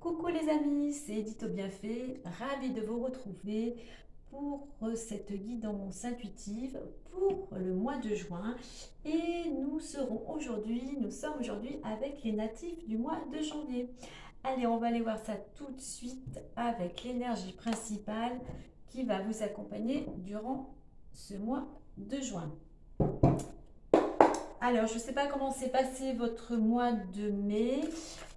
Coucou les amis, c'est Edith au Bienfait, ravie de vous retrouver pour cette guidance intuitive pour le mois de juin. Et nous sommes aujourd'hui avec les natifs du mois de janvier. Allez, on va aller voir ça tout de suite avec l'énergie principale qui va vous accompagner durant ce mois de juin. Alors, je ne sais pas comment s'est passé votre mois de mai.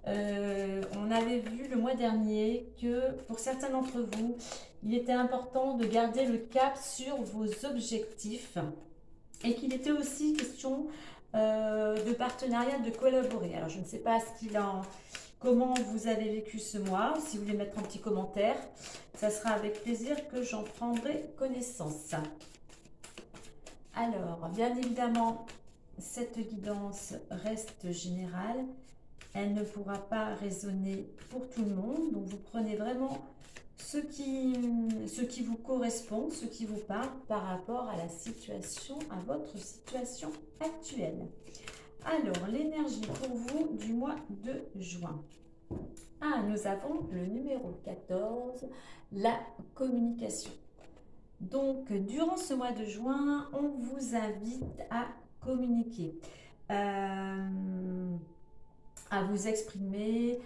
On avait vu le mois dernier que pour certains d'entre vous, il était important de garder le cap sur vos objectifs et qu'il était aussi question de partenariat, de collaborer. Alors, je ne sais pas comment vous avez vécu ce mois. Si vous voulez mettre un petit commentaire, ça sera avec plaisir que j'en prendrai connaissance. Alors, bien évidemment, cette guidance reste générale. Elle ne pourra pas résonner pour tout le monde. Donc, vous prenez vraiment ce qui vous correspond, ce qui vous parle par rapport à la situation, à votre situation actuelle. Alors, l'énergie pour vous du mois de juin. Ah, nous avons le numéro 14, la communication. Donc, durant ce mois de juin, on vous invite à communiquer, à vous exprimer,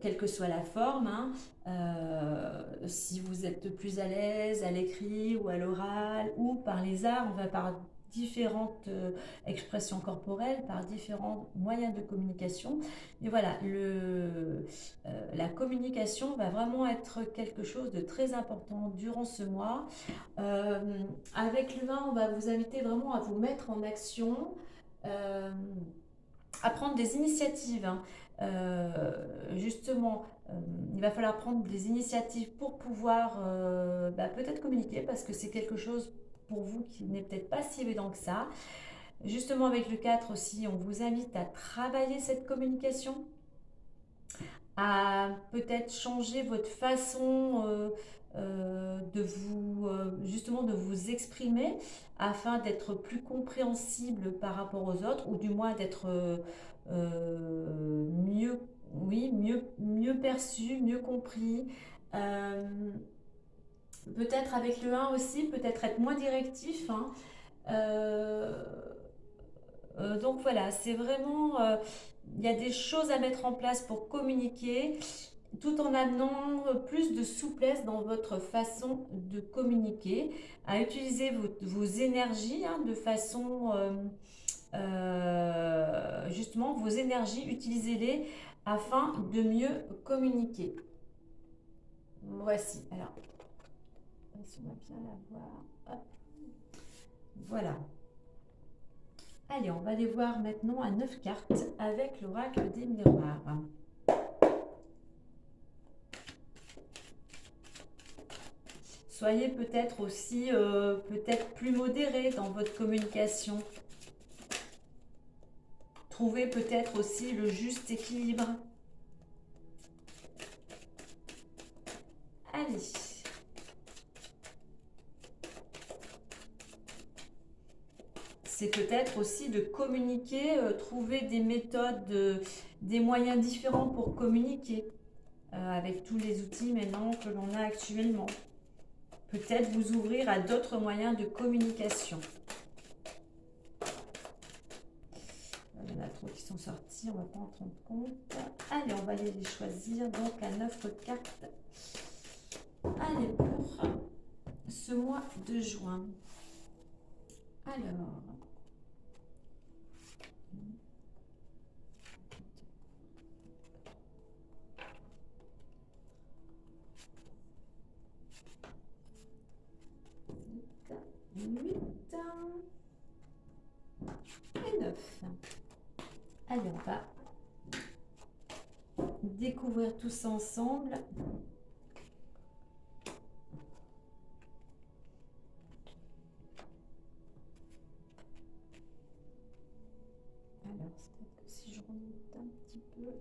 quelle que soit la forme. Si vous êtes plus à l'aise à l'écrit ou à l'oral ou par les arts, on va par différentes expressions corporelles, par différents moyens de communication. Et voilà, la communication va vraiment être quelque chose de très important durant ce mois. Avec le 20, on va vous inviter vraiment à vous mettre en action, à prendre des initiatives. Justement, il va falloir prendre des initiatives pour pouvoir peut-être communiquer parce que c'est quelque chose pour vous qui n'est peut-être pas si évident que ça. Justement, avec le 4 aussi, on vous invite à travailler cette communication, à peut-être changer votre façon justement de vous exprimer afin d'être plus compréhensible par rapport aux autres ou du moins d'être mieux, oui, mieux perçu, mieux compris. Euh, Peut-être avec le 1 aussi, peut-être être moins directif. Euh, donc voilà, c'est vraiment, il y a des choses à mettre en place pour communiquer, tout en amenant plus de souplesse dans votre façon de communiquer, à utiliser vos énergies de façon, justement, vos énergies, utilisez-les afin de mieux communiquer. Voici, alors, si on va bien la voir. Hop. Voilà. Allez, on va aller voir maintenant à 9 cartes avec l'oracle des miroirs. Soyez peut-être aussi peut-être plus modéré dans votre communication. Trouvez peut-être aussi le juste équilibre. Allez. C'est peut-être aussi de communiquer, trouver des méthodes, des moyens différents pour communiquer avec tous les outils maintenant que l'on a actuellement. Peut-être vous ouvrir à d'autres moyens de communication. Il y en a trop qui sont sortis, on ne va pas en prendre compte. Allez, on va aller les choisir. Donc, à 9 cartes. Allez, pour ce mois de juin. Alors. Huit et 9. Allez, on va découvrir tout ça ensemble. Alors, peut-être que si je remonte un petit peu.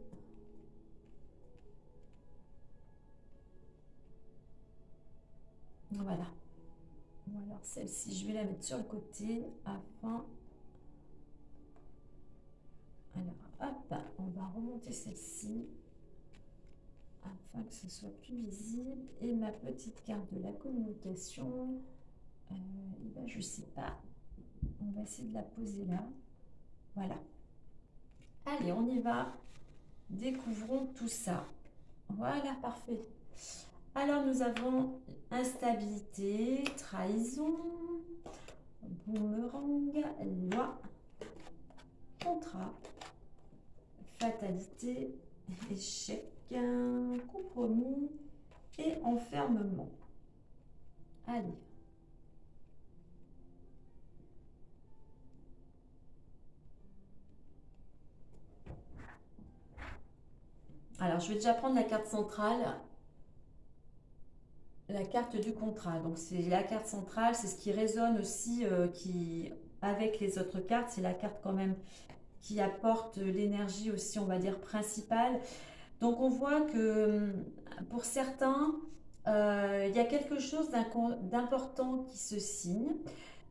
Voilà. Bon, alors celle-ci, je vais la mettre sur le côté afin. Alors, hop, on va remonter celle-ci. afin que ce soit plus visible. Et ma petite carte de la communication, eh ben, je sais pas. On va essayer de la poser là. Voilà. Allez, on y va. Découvrons tout ça. Voilà, parfait. Alors, nous avons instabilité, trahison, boomerang, loi, contrat, fatalité, échec, compromis et enfermement. Allez. Alors, je vais déjà prendre la carte centrale, la carte du contrat. Donc, c'est la carte centrale, c'est ce qui résonne aussi avec les autres cartes. C'est la carte quand même qui apporte l'énergie aussi, on va dire, principale. Donc, on voit que pour certains, il y a quelque chose d'important qui se signe.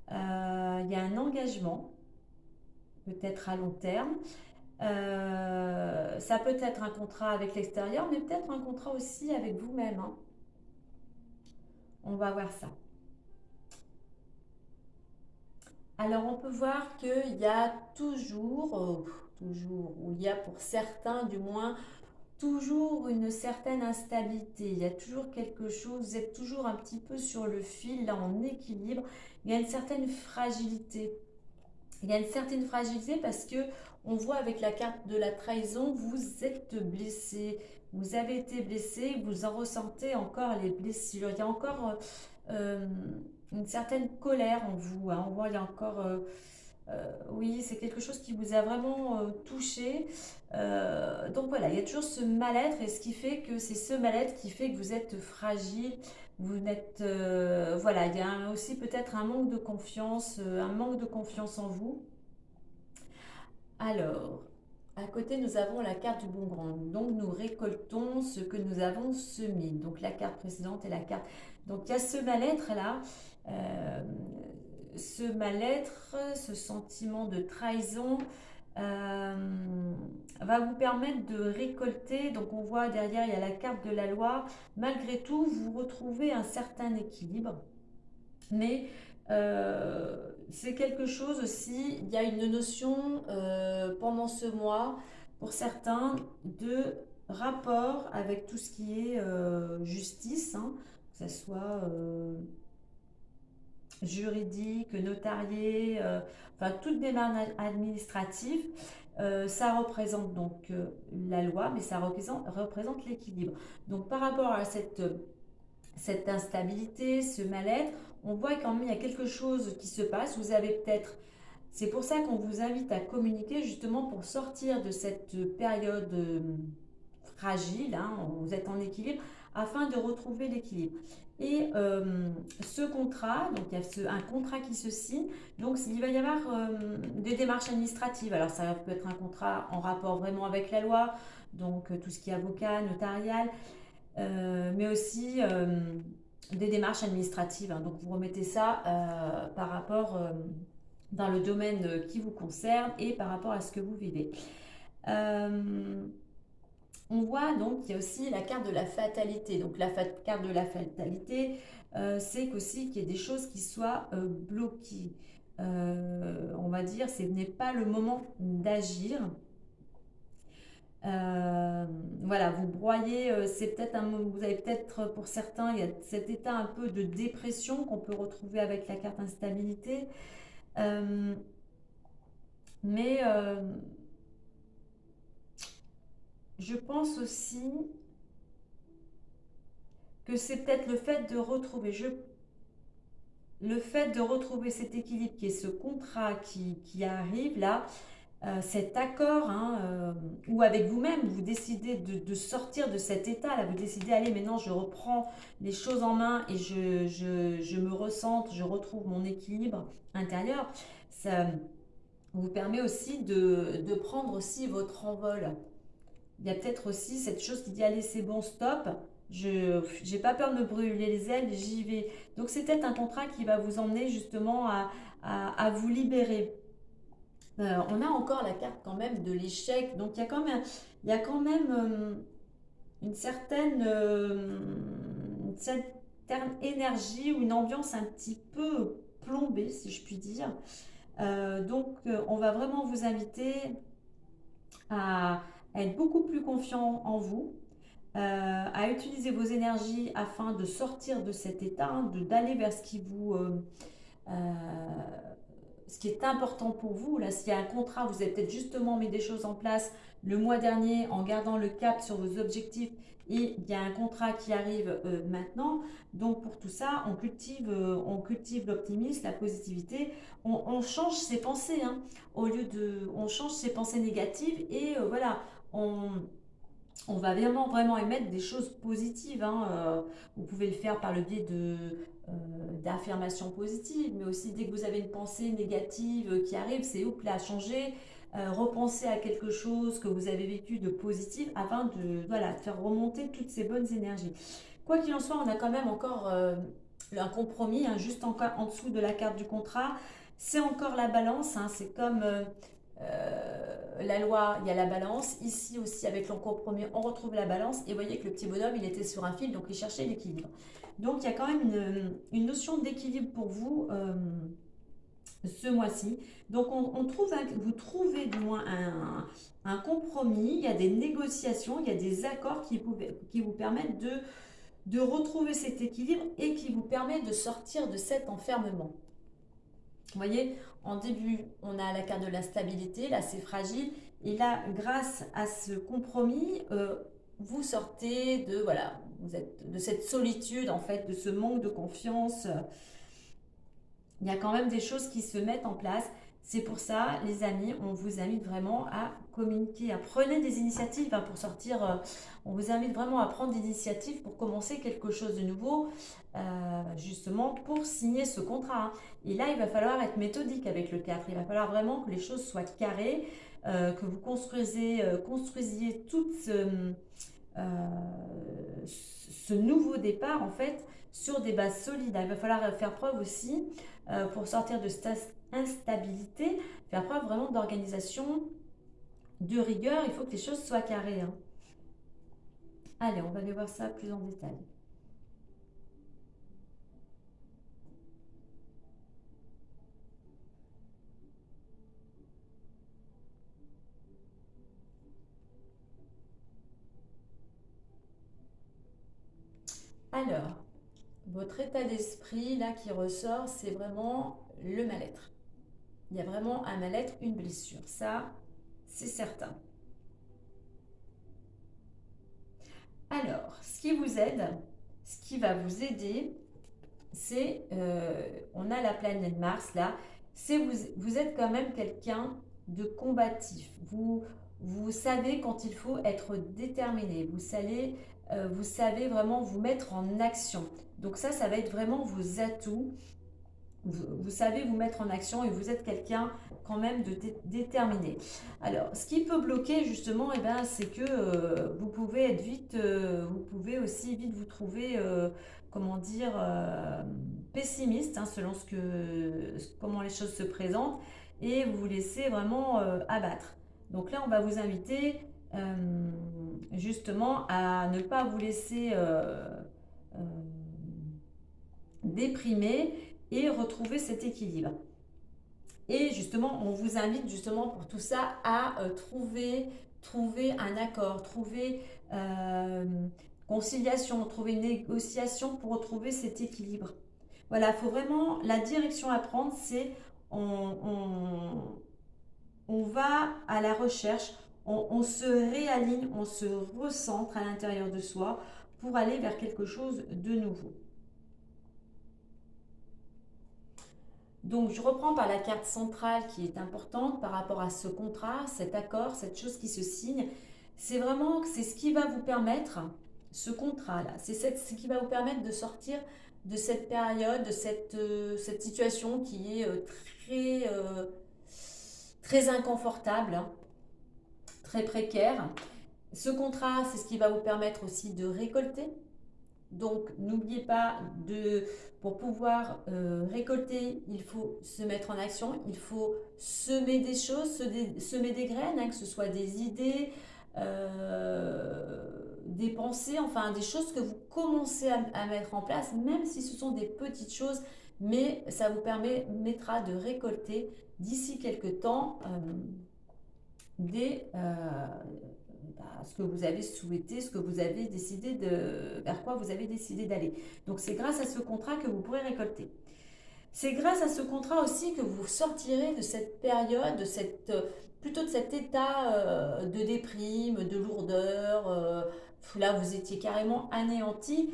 Il y a un engagement, peut-être à long terme. Ça peut être un contrat avec l'extérieur, mais peut-être un contrat aussi avec vous-même, hein. On va voir ça. Alors, on peut voir qu'il y a toujours, ou il y a pour certains du moins, toujours une certaine instabilité. Il y a toujours quelque chose, vous êtes toujours un petit peu sur le fil, là en équilibre. Il y a une certaine fragilité. Il y a une certaine fragilité parce que on voit avec la carte de la trahison, vous êtes blessé, vous avez été blessé, vous en ressentez encore les blessures. Il y a encore une certaine colère en vous, hein. On voit, il y a encore, oui, c'est quelque chose qui vous a vraiment touché. Donc voilà, il y a toujours ce mal-être et ce qui fait que c'est ce mal-être qui fait que vous êtes fragile. Vous n'êtes, voilà, il y a aussi peut-être un manque de confiance en vous. Alors, à côté, nous avons la carte du boomerang. Donc, nous récoltons ce que nous avons semé. Donc, la carte précédente et la carte. Donc, il y a ce mal-être-là. Euh, ce mal-être, ce sentiment de trahison euh, va vous permettre de récolter. Donc, on voit derrière, il y a la carte de la loi. Malgré tout, vous retrouvez un certain équilibre. Mais c'est quelque chose aussi, il y a une notion pendant ce mois, pour certains, de rapport avec tout ce qui est justice, hein, que ce soit juridique, notarié, enfin toute démarche administrative. Ça représente donc la loi, mais ça représente l'équilibre. Donc par rapport à cette instabilité, ce mal-être, on voit quand même il y a quelque chose qui se passe. Vous avez peut-être, c'est pour ça qu'on vous invite à communiquer justement pour sortir de cette période fragile, hein, vous êtes en équilibre, afin de retrouver l'équilibre. Et ce contrat, donc il y a un contrat qui se signe, donc il va y avoir des démarches administratives. Alors ça peut être un contrat en rapport vraiment avec la loi, donc tout ce qui est avocat, notarial, mais aussi des démarches administratives, hein. Donc vous remettez ça par rapport dans le domaine qui vous concerne et par rapport à ce que vous vivez. On voit donc qu'il y a aussi la carte de la fatalité. Donc la carte de la fatalité, c'est qu'aussi qu'il y ait des choses qui soient bloquées. On va dire, ce n'est pas le moment d'agir. Voilà, vous broyez, c'est peut-être vous avez peut-être pour certains, il y a cet état un peu de dépression qu'on peut retrouver avec la carte instabilité. Euh, mais je pense aussi que c'est peut-être le fait de retrouver cet équilibre qui est ce contrat qui arrive là, cet accord, hein, ou avec vous-même, vous décidez de sortir de cet état-là, vous décidez, allez, maintenant je reprends les choses en main et je me ressente, je retrouve mon équilibre intérieur, ça vous permet aussi de prendre aussi votre envol. Il y a peut-être aussi cette chose qui dit, allez, c'est bon, stop, je n'ai pas peur de me brûler les ailes, j'y vais. Donc c'est peut-être un contrat qui va vous emmener justement à vous libérer. On a encore la carte quand même de l'échec. Donc il y a quand même une certaine énergie ou une ambiance un petit peu plombée, si je puis dire. On va vraiment vous inviter à être beaucoup plus confiant en vous, à utiliser vos énergies afin de sortir de cet état, hein, d'aller vers euh, ce qui est important pour vous. Là, s'il y a un contrat, vous avez peut-être justement mis des choses en place le mois dernier en gardant le cap sur vos objectifs et il y a un contrat qui arrive maintenant. Donc pour tout ça, on cultive l'optimisme, la positivité, on change ses pensées, hein, on change ses pensées négatives et voilà, on, on va vraiment émettre des choses positives, hein. Vous pouvez le faire par le biais d'affirmations positives, mais aussi dès que vous avez une pensée négative qui arrive, c'est hop là, changer, repenser à quelque chose que vous avez vécu de positif afin de, voilà, de faire remonter toutes ces bonnes énergies. Quoi qu'il en soit, on a quand même encore un compromis, hein, juste en dessous de la carte du contrat. C'est encore la balance, hein, c'est comme la loi, il y a la balance. Ici aussi, avec le compromis, on retrouve la balance. Et vous voyez que le petit bonhomme, il était sur un fil, donc il cherchait l'équilibre. Donc il y a quand même une notion d'équilibre pour vous ce mois-ci. Donc vous trouvez du moins un compromis, il y a des négociations, il y a des accords qui vous permettent de retrouver cet équilibre et qui vous permettent de sortir de cet enfermement. Vous voyez, en début, on a la carte de la stabilité, là c'est fragile, et là, grâce à ce compromis, vous sortez de, voilà, vous êtes de cette solitude, en fait, de ce manque de confiance. Il y a quand même des choses qui se mettent en place. C'est pour ça, les amis, on vous invite vraiment à communiquer, à prendre des initiatives, hein, pour sortir. On vous invite vraiment à prendre des initiatives pour commencer quelque chose de nouveau, justement pour signer ce contrat, hein. Et là, il va falloir être méthodique avec le 4. Il va falloir vraiment que les choses soient carrées, que vous construisiez tout ce nouveau départ, en fait, sur des bases solides. Il va falloir faire preuve aussi, pour sortir de cette instabilité, faire preuve vraiment d'organisation, de rigueur. Il faut que les choses soient carrées, hein. Allez, on va aller voir ça plus en détail. Alors, votre état d'esprit, là, qui ressort, c'est vraiment le mal-être. Il y a vraiment un mal-être, une blessure. Ça, c'est certain. Alors, ce qui vous aide, ce qui va vous aider, c'est, on a la planète Mars là, c'est vous êtes quand même quelqu'un de combatif. Vous savez quand il faut être déterminé. Vous savez vraiment vous mettre en action. Donc ça va être vraiment vos atouts. Vous savez vous mettre en action et vous êtes quelqu'un quand même de déterminé. Alors, ce qui peut bloquer justement, eh ben, c'est que vous pouvez aussi vite vous trouver, comment dire, pessimiste, hein, selon comment les choses se présentent, et vous vous laissez vraiment abattre. Donc là, on va vous inviter justement à ne pas vous laisser euh, déprimer et retrouver cet équilibre. Et justement, on vous invite justement pour tout ça à trouver un accord, trouver conciliation, trouver une négociation pour retrouver cet équilibre. Voilà, il faut vraiment, la direction à prendre, c'est on va à la recherche, on se réaligne, on se recentre à l'intérieur de soi pour aller vers quelque chose de nouveau. Donc, je reprends par la carte centrale qui est importante par rapport à ce contrat, cet accord, cette chose qui se signe. C'est ce qui va vous permettre, ce contrat-là, ce qui va vous permettre de sortir de cette période, de cette situation qui est très inconfortable, hein, très précaire. Ce contrat, c'est ce qui va vous permettre aussi de récolter. Donc, n'oubliez pas pour pouvoir récolter, il faut se mettre en action, il faut semer des choses, semer des graines, hein, que ce soit des idées, des pensées, enfin des choses que vous commencez à mettre en place, même si ce sont des petites choses, mais ça vous permettra de récolter d'ici quelques temps ce que vous avez souhaité, ce que vous avez décidé vers quoi vous avez décidé d'aller. Donc c'est grâce à ce contrat que vous pourrez récolter. C'est grâce à ce contrat aussi que vous sortirez de cette période, plutôt de cet état de déprime, de lourdeur. Là, vous étiez carrément anéanti.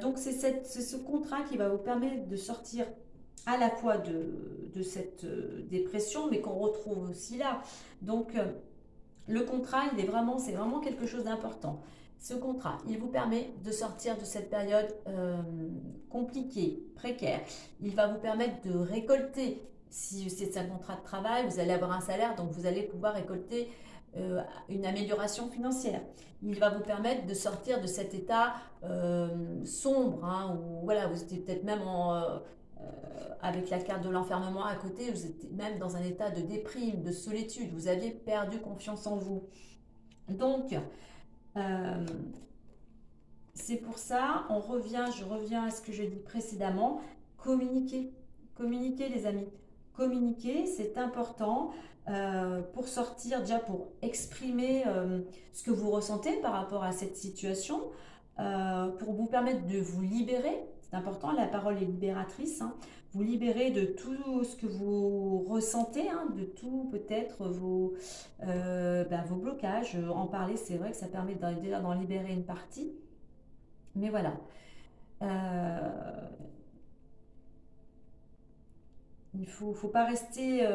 Donc, c'est ce contrat qui va vous permettre de sortir à la fois de cette dépression, mais qu'on retrouve aussi là. Donc, le contrat, c'est vraiment quelque chose d'important. Ce contrat, il vous permet de sortir de cette période compliquée, précaire. Il va vous permettre de récolter. Si c'est un contrat de travail, vous allez avoir un salaire, donc vous allez pouvoir récolter une amélioration financière. Il va vous permettre de sortir de cet état sombre, hein, où voilà, vous étiez peut-être même avec la carte de l'enfermement à côté, vous étiez même dans un état de déprime, de solitude, vous aviez perdu confiance en vous. Donc, euh, c'est pour ça, je reviens à ce que je dis précédemment, communiquer. Communiquer les amis. Communiquer, c'est important pour sortir, déjà pour exprimer ce que vous ressentez par rapport à cette situation, pour vous permettre de vous libérer. C'est important, la parole est libératrice. Hein. Vous libérer de tout ce que vous ressentez, hein, de tout peut-être vos blocages. En parler, c'est vrai que ça permet déjà d'en libérer une partie. Mais voilà. Il faut pas rester,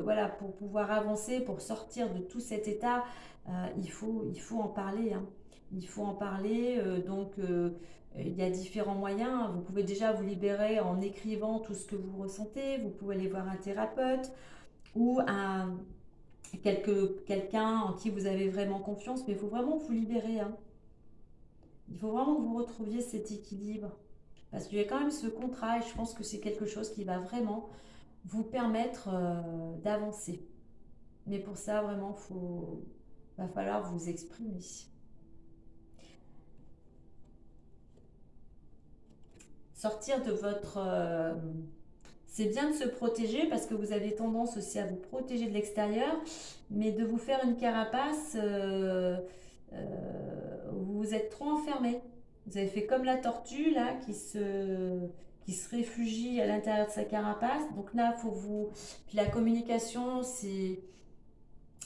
voilà, pour pouvoir avancer, pour sortir de tout cet état, il faut en parler, hein. Il faut en parler, il y a différents moyens. Vous pouvez déjà vous libérer en écrivant tout ce que vous ressentez. Vous pouvez aller voir un thérapeute ou quelqu'un en qui vous avez vraiment confiance, mais il faut vraiment vous libérer, hein. Il faut vraiment que vous retrouviez cet équilibre. Parce qu'il y a quand même ce contrat et je pense que c'est quelque chose qui va vraiment vous permettre d'avancer. Mais pour ça, vraiment, va falloir vous exprimer. Sortir de votre... c'est bien de se protéger parce que vous avez tendance aussi à vous protéger de l'extérieur, mais de vous faire une carapace, vous vous êtes trop enfermé. Vous avez fait comme la tortue là qui se réfugie à l'intérieur de sa carapace. Donc là, faut vous. Puis la communication, c'est.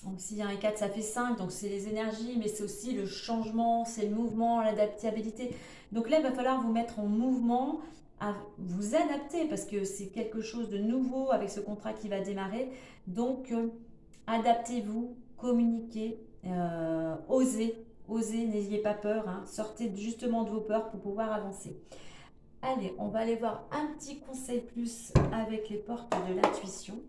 Donc s'il y a un 4, ça fait 5. Donc c'est les énergies, mais c'est aussi le changement, c'est le mouvement, l'adaptabilité. Donc là, il va falloir vous mettre en mouvement, à vous adapter parce que c'est quelque chose de nouveau avec ce contrat qui va démarrer. Donc adaptez-vous, communiquez, osez. Osez, n'ayez pas peur, hein. Sortez justement de vos peurs pour pouvoir avancer. Allez, on va aller voir un petit conseil plus avec les portes de l'intuition.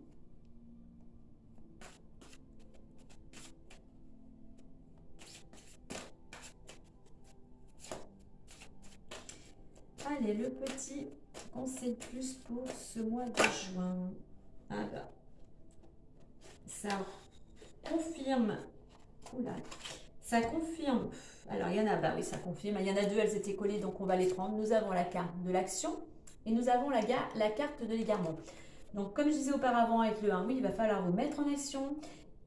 Allez, le petit conseil plus pour ce mois de juin. Ah bah, ça confirme. Oula, ça confirme. Alors, il y en a, bah oui, ça confirme. Il y en a deux, elles étaient collées, donc on va les prendre. Nous avons la carte de l'action et nous avons la carte de l'égarement. Donc, comme je disais auparavant avec le 1, oui, il va falloir vous mettre en action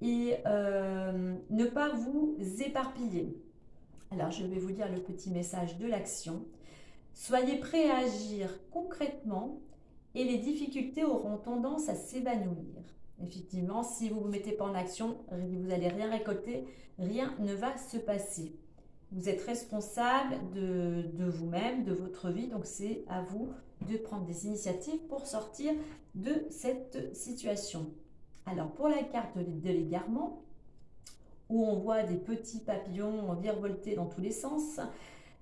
et ne pas vous éparpiller. Alors, je vais vous lire le petit message de l'action. Soyez prêts à agir concrètement et les difficultés auront tendance à s'évanouir. Effectivement, si vous ne vous mettez pas en action, vous n'allez rien récolter, rien ne va se passer. Vous êtes responsable de vous-même, de votre vie, donc c'est à vous de prendre des initiatives pour sortir de cette situation. Alors pour la carte de l'égarement, où on voit des petits papillons virevolter dans tous les sens,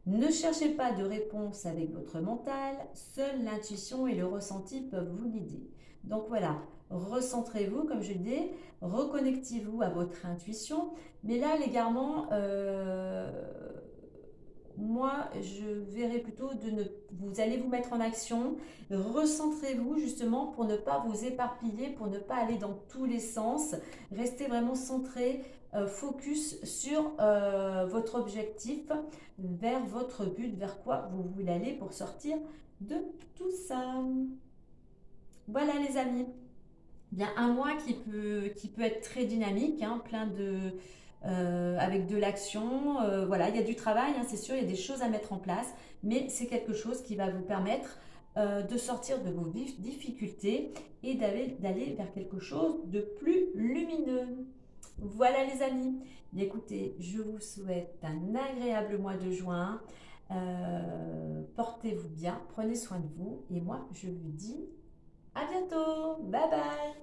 ne cherchez pas de réponse avec votre mental, seule l'intuition et le ressenti peuvent vous guider. Donc voilà, recentrez-vous, comme je le dis, reconnectez-vous à votre intuition. Mais là, l'égarement, moi, je verrais plutôt de ne... Vous allez vous mettre en action, recentrez-vous justement pour ne pas vous éparpiller, pour ne pas aller dans tous les sens. Restez vraiment centré, focus sur votre objectif, vers votre but, vers quoi vous voulez aller pour sortir de tout ça. Voilà les amis. Bien, un mois qui peut être très dynamique, hein, plein de, avec de l'action. Voilà, il y a du travail, hein, c'est sûr, il y a des choses à mettre en place, mais c'est quelque chose qui va vous permettre de sortir de vos difficultés et d'aller vers quelque chose de plus lumineux. Voilà les amis. Bien, écoutez, je vous souhaite un agréable mois de juin. Portez-vous bien, prenez soin de vous et moi je vous dis à bientôt. Bye bye.